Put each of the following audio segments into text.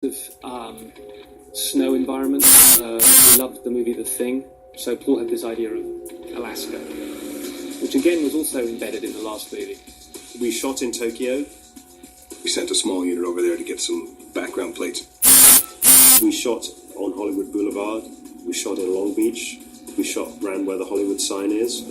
of snow environment. We loved the movie The Thing, so Paul had this idea of Alaska, which again was also embedded in the last movie. We shot in Tokyo. We sent a small unit over there to get some background plates. We shot on Hollywood Boulevard. We shot in Long Beach. We shot around where the Hollywood sign is.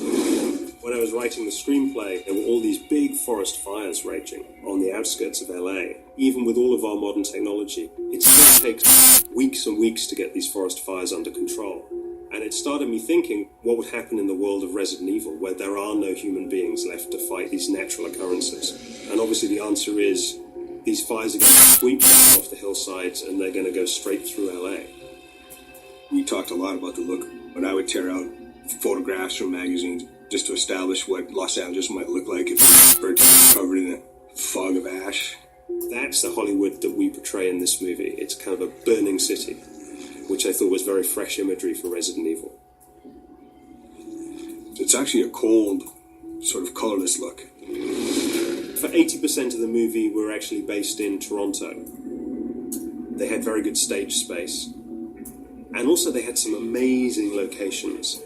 When I was writing the screenplay, there were all these big forest fires raging on the outskirts of LA. Even with all of our modern technology, it still takes weeks and weeks to get these forest fires under control. And it started me thinking, what would happen in the world of Resident Evil, where there are no human beings left to fight these natural occurrences? And obviously the answer is, these fires are going to sweep down off the hillsides and they're going to go straight through LA. We talked a lot about the look, but I would tear out photographs from magazines just to establish what Los Angeles might look like if it were covered in a fog of ash. That's the Hollywood that we portray in this movie. It's kind of a burning city, which I thought was very fresh imagery for Resident Evil. It's actually a cold, sort of colorless look. For 80% of the movie, we're actually based in Toronto. They had very good stage space. And also they had some amazing locations.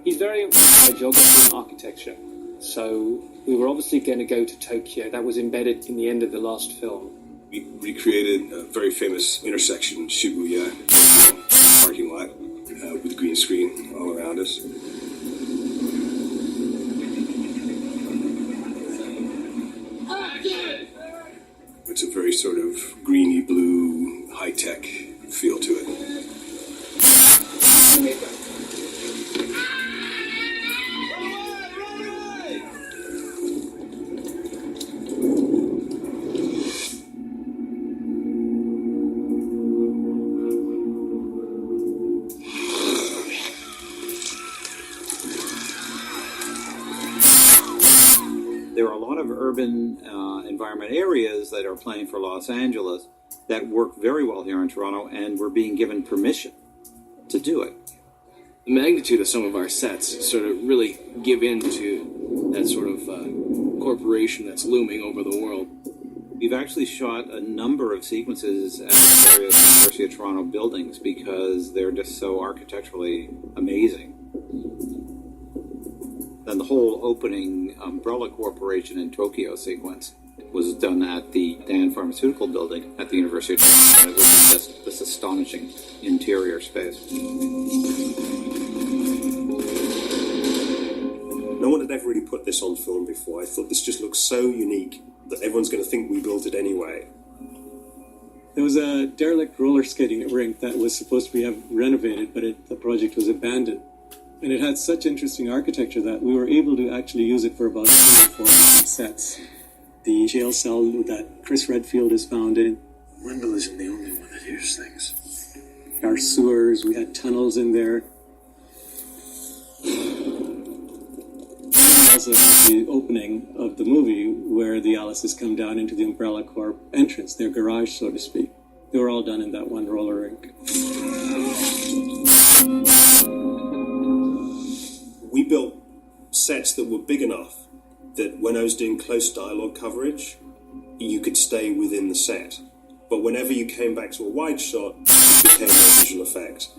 He's very impressed by geography and architecture. So we were obviously going to go to Tokyo. That was embedded in the end of the last film. We recreated a very famous intersection, Shibuya, parking lot, with a green screen all around us. It's a very sort of greeny blue, high-tech feel to it. There are a lot of urban environment areas that are playing for Los Angeles that work very well here in Toronto, and we're being given permission to do it. The magnitude of some of our sets sort of really give in to that sort of corporation that's looming over the world. We've actually shot a number of sequences at various University of Toronto buildings because they're just so architecturally amazing. And the whole opening Umbrella Corporation in Tokyo sequence was done at the Dan Pharmaceutical Building at the University of Toronto. It was just this astonishing interior space. No one had ever really put this on film before. I thought this just looks so unique that everyone's going to think we built it anyway. There was a derelict roller skating rink that was supposed to be renovated, but the project was abandoned. And it had such interesting architecture that we were able to actually use it for about 24 different sets. The jail cell that Chris Redfield is found in. Wendell isn't the only one that hears things. Our sewers, we had tunnels in there. Also, the opening of the movie where the Alices come down into the Umbrella Corp entrance, their garage, so to speak. They were all done in that one roller rink. We built sets that were big enough that when I was doing close dialogue coverage, you could stay within the set. But whenever you came back to a wide shot, it became a visual effect.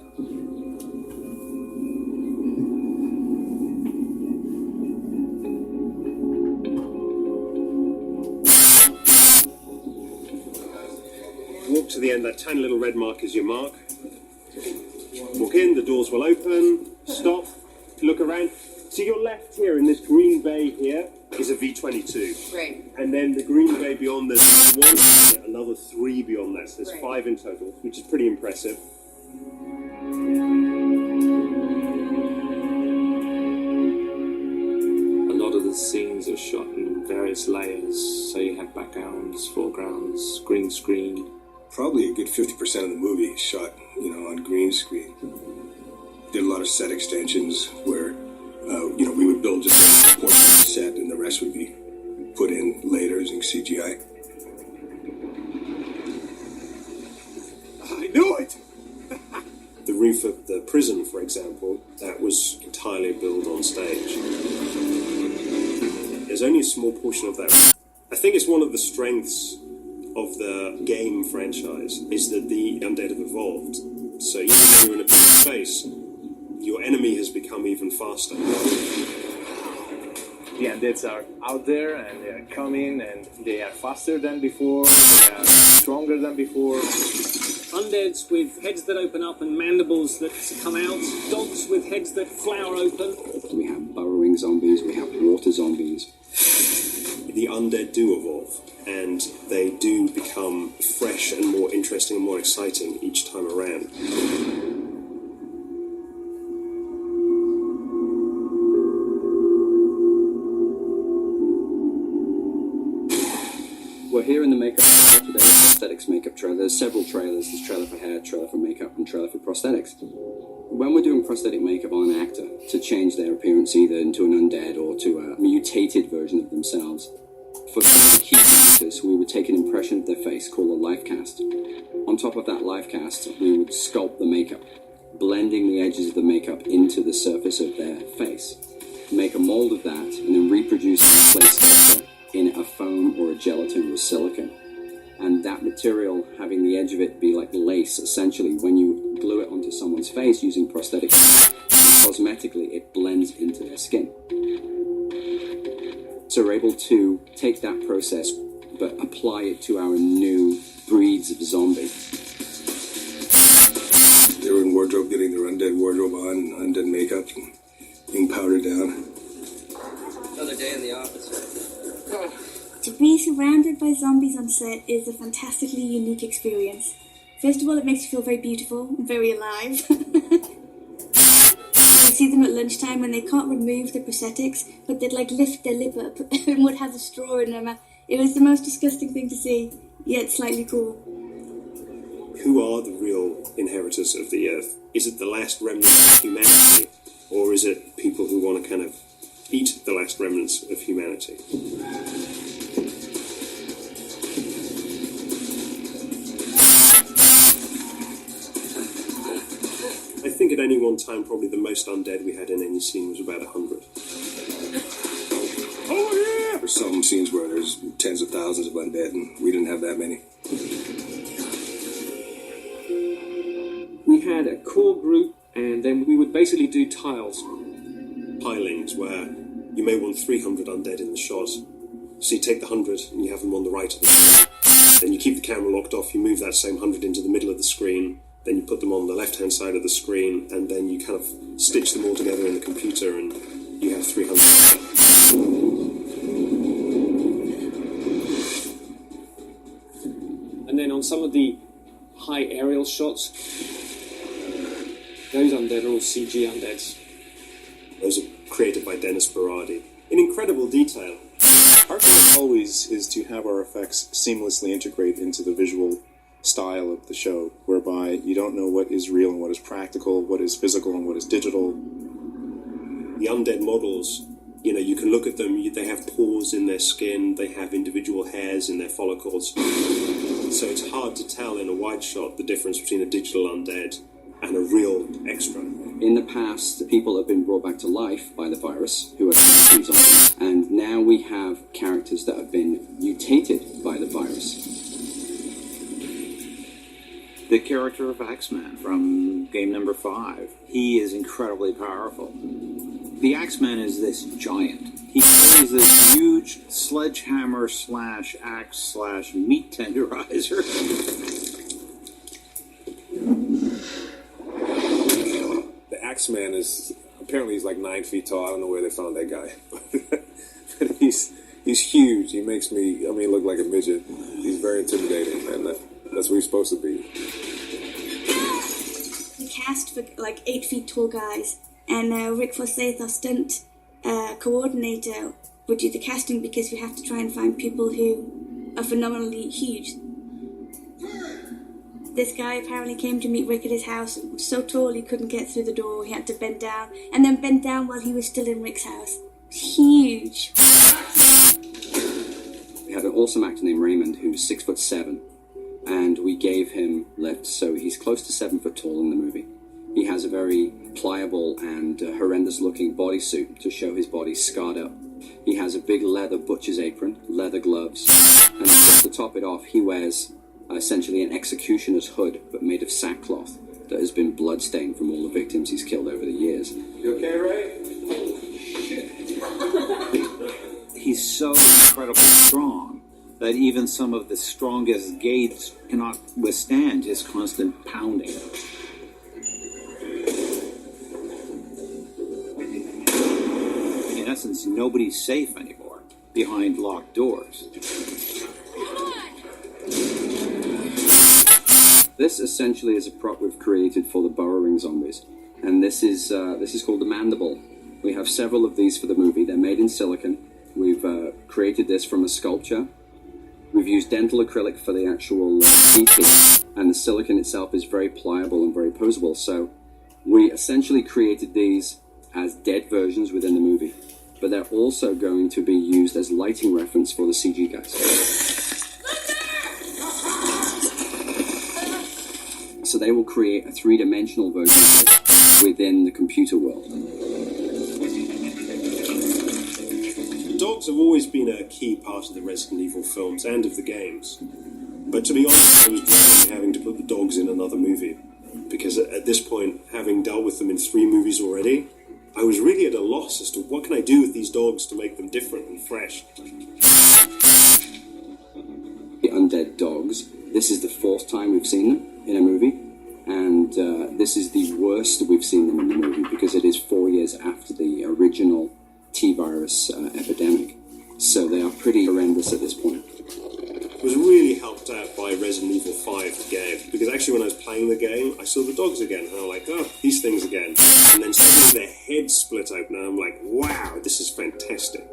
Walk to the end, that tiny little red mark is your mark. Walk in, the doors will open, stop, look around. To your left here, in this green bay here, is a V-22. Right. And then the green bay beyond, there's one, another 3 beyond that. So there's 5 in total, which is pretty impressive. A lot of the scenes are shot in various layers. So you have backgrounds, foregrounds, green screen. Probably a good 50% of the movie is shot, on green screen. Did a lot of set extensions where, we would build just a portion of the set and the rest would be put in later using CGI. I knew it! The roof of the prison, for example, that was entirely built on stage. There's only a small portion of that. I think it's one of the strengths of the game franchise is that the undead have evolved. So even when you're in a big space, your enemy has become even faster. The undeads are out there and they are coming and they are faster than before, they are stronger than before. Undeads with heads that open up and mandibles that come out, dogs with heads that flower open. We have burrowing zombies, we have water zombies. The undead do evolve, and they do become fresh and more interesting and more exciting each time around. We're here in the makeup trailer today, prosthetics makeup trailer. There's several trailers. There's trailer for hair, trailer for makeup, and trailer for prosthetics. When we're doing prosthetic makeup on an actor to change their appearance either into an undead or to a mutated version of themselves, for some of the key characters, we would take an impression of their face called a life cast. On top of that life cast, we would sculpt the makeup, blending the edges of the makeup into the surface of their face. Make a mold of that, and then reproduce the clay sculpture in a foam or a gelatin or silicone. And that material, having the edge of it be like lace, essentially, when you glue it onto someone's face using prosthetic cosmetically, it blends into their skin. So we're able to take that process, but apply it to our new breeds of zombie. They were in wardrobe, getting their undead wardrobe on, undead makeup, and being powdered down. Another day in the office. To be surrounded by zombies on set is a fantastically unique experience. First of all, it makes you feel very beautiful and very alive. I see them at lunchtime when they can't remove the prosthetics, but they'd like lift their lip up and would have a straw in their mouth. It was the most disgusting thing to see, yet slightly cool. Who are the real inheritors of the earth? Is it the last remnants of humanity, or is it people who want to kind of eat the last remnants of humanity? I think at any one time, probably the most undead we had in any scene was about 100. Oh yeah! There's some scenes where there's tens of thousands of undead, and we didn't have that many. We had a core group, and then we would basically do tiles. Pilings, where you may want 300 undead in the shot. So you take the 100 and you have them on the right of the screen. Then you keep the camera locked off, you move that same 100 into the middle of the screen, then you put them on the left-hand side of the screen, and then you kind of stitch them all together in the computer, and you have 300. And then on some of the high aerial shots, those undead are all CG undeads. Those are created by Dennis Berardi in incredible detail. Our goal always is to have our effects seamlessly integrate into the visual style of the show, whereby you don't know what is real and what is practical, what is physical and what is digital. The undead models, you know, you can look at them, they have pores in their skin, they have individual hairs in their follicles. So it's hard to tell in a wide shot the difference between a digital undead and a real extra. In the past, the people have been brought back to life by the virus, who are zombies, and now we have characters that have been mutated by the virus. The character of Axeman from game number 5, he is incredibly powerful. The Axeman is this giant. He carries this huge sledgehammer slash axe slash meat tenderizer. Axeman is apparently he's like 9 feet tall. I don't know where they found that guy, but he's huge. He makes me look like a midget. He's very intimidating, and that's what he's supposed to be. We cast for like 8 feet tall guys, and Rick Forsyth, our stunt coordinator, would do the casting because we have to try and find people who are phenomenally huge. This guy apparently came to meet Rick at his house. He was so tall he couldn't get through the door. He had to bend down, and then bend down while he was still in Rick's house. Huge. We had an awesome actor named Raymond who's 6'7", and we gave him lift, so he's close to 7 foot tall in the movie. He has a very pliable and horrendous-looking bodysuit to show his body scarred up. He has a big leather butcher's apron, leather gloves, and To top it off, he wears essentially an executioner's hood, but made of sackcloth that has been bloodstained from all the victims he's killed over the years. You okay, Ray? He's so incredibly strong that even some of the strongest gates cannot withstand his constant pounding. In essence, nobody's safe anymore behind locked doors. This essentially is a prop we've created for the burrowing zombies, and this is called the mandible. We have several of these for the movie. They're made in silicon. We've created this from a sculpture. We've used dental acrylic for the actual teeth, and the silicon itself is very pliable and very posable. So we essentially created these as dead versions within the movie, but they're also going to be used as lighting reference for the CG guys. So they will create a three-dimensional version of it within the computer world. Dogs have always been a key part of the Resident Evil films and of the games. But to be honest, I was dreading having to put the dogs in another movie. Because at this point, having dealt with them in 3 movies already, I was really at a loss as to what can I do with these dogs to make them different and fresh. The undead dogs. This is the 4th time we've seen them in a movie. And this is the worst we've seen them in the movie because it is 4 years after the original T-virus epidemic. So they are pretty horrendous at this point. I was really helped out by Resident Evil 5, the game, because actually when I was playing the game, I saw the dogs again, and I'm like, oh, these things again. And then suddenly their heads split open, and I'm like, wow, this is fantastic.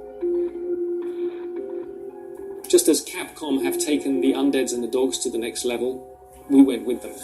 Just as Capcom have taken the undeads and the dogs to the next level, we went with them.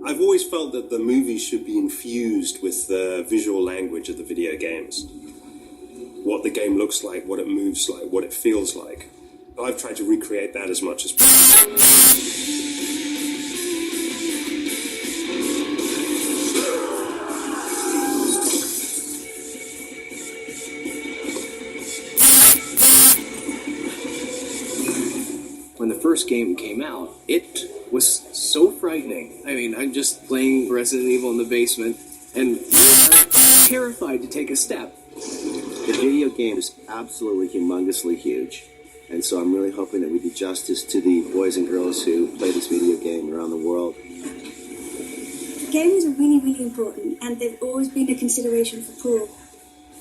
I've always felt that the movies should be infused with the visual language of the video games. What the game looks like, what it moves like, what it feels like. I've tried to recreate that as much as possible. When the first game came out, it was so frightening. I mean, I'm just playing Resident Evil in the basement, and I'm terrified to take a step. The video game is absolutely humongously huge, and so I'm really hoping that we do justice to the boys and girls who play this video game around the world. Games are really, really important, and they've always been a consideration for Paul.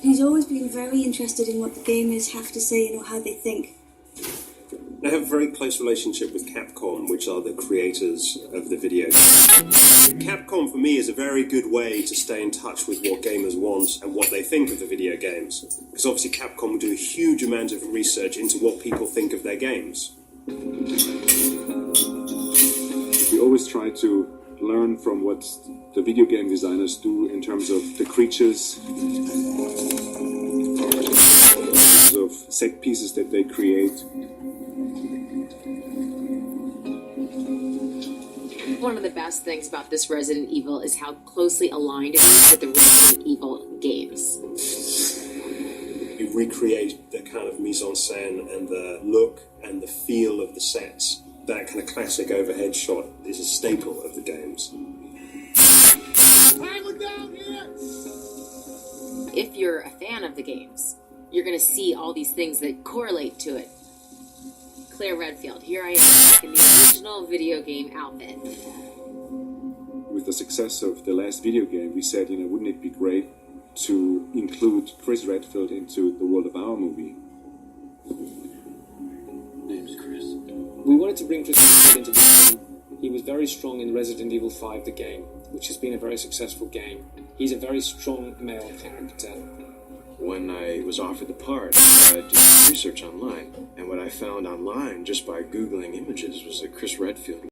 He's always been very interested in what the gamers have to say and how they think. I have a very close relationship with Capcom, which are the creators of the video game. Capcom, for me, is a very good way to stay in touch with what gamers want and what they think of the video games. Because obviously Capcom do a huge amount of research into what people think of their games. We always try to learn from what the video game designers do in terms of the creatures, in terms of set pieces that they create. One of the best things about this Resident Evil is how closely aligned it is with the Resident Evil games. You recreate the kind of mise-en-scène and the look and the feel of the sets. That kind of classic overhead shot is a staple of the games. If you're a fan of the games, you're going to see all these things that correlate to it. Claire Redfield, here I am in the original video game outfit. With the success of the last video game, we said, wouldn't it be great to include Chris Redfield into the world of our movie? Name's Chris. We wanted to bring Chris Redfield into the film. He was very strong in Resident Evil 5, the game, which has been a very successful game. He's a very strong male character. when I was offered the part, I did some research online. And what I found online, just by Googling images, was that Chris Redfield